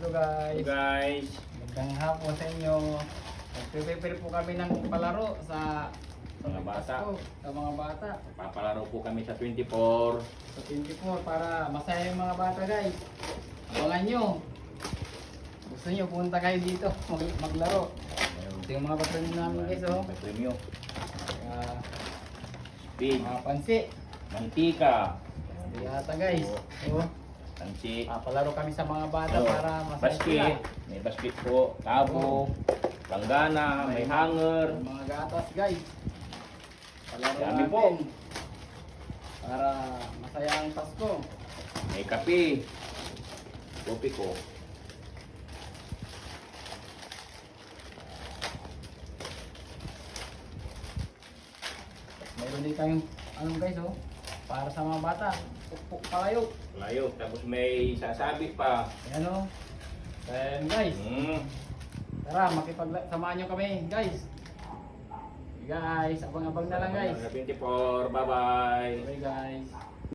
Hello guys. Guys, Magandang hapon sa inyo. Nagpe-prepare po kami ng palaro sa Mga bata. Pasko, sa mga bata. papalaro po kami sa 24. Sa 24 para masaya yung mga bata guys. Abangan nyo. Gusto nyo punta kayo dito maglaro. Ito yung mga patronin namin guys oh. May premyo. Uh, Speed, mga pansi. mantika, Yata guys. Oh. tansi, Palaro kami sa mga bata Oh, para masaya sila. basket, may basket po, tabo, langgana, may hanger. Mga gatas guys. Palaro Dami natin. po. Para masaya ang Pasko. May kape. Kopi ko. Mayroon din tayong ano guys oh. Para sa mga bata. Pukpuk palayo. Layo, tapos may sasabi pa. Ayan oh. Ayan guys. Tara, samahan nyo kami guys. Guys, abang-abang na lang guys. Sa 24, bye-bye. Bye guys.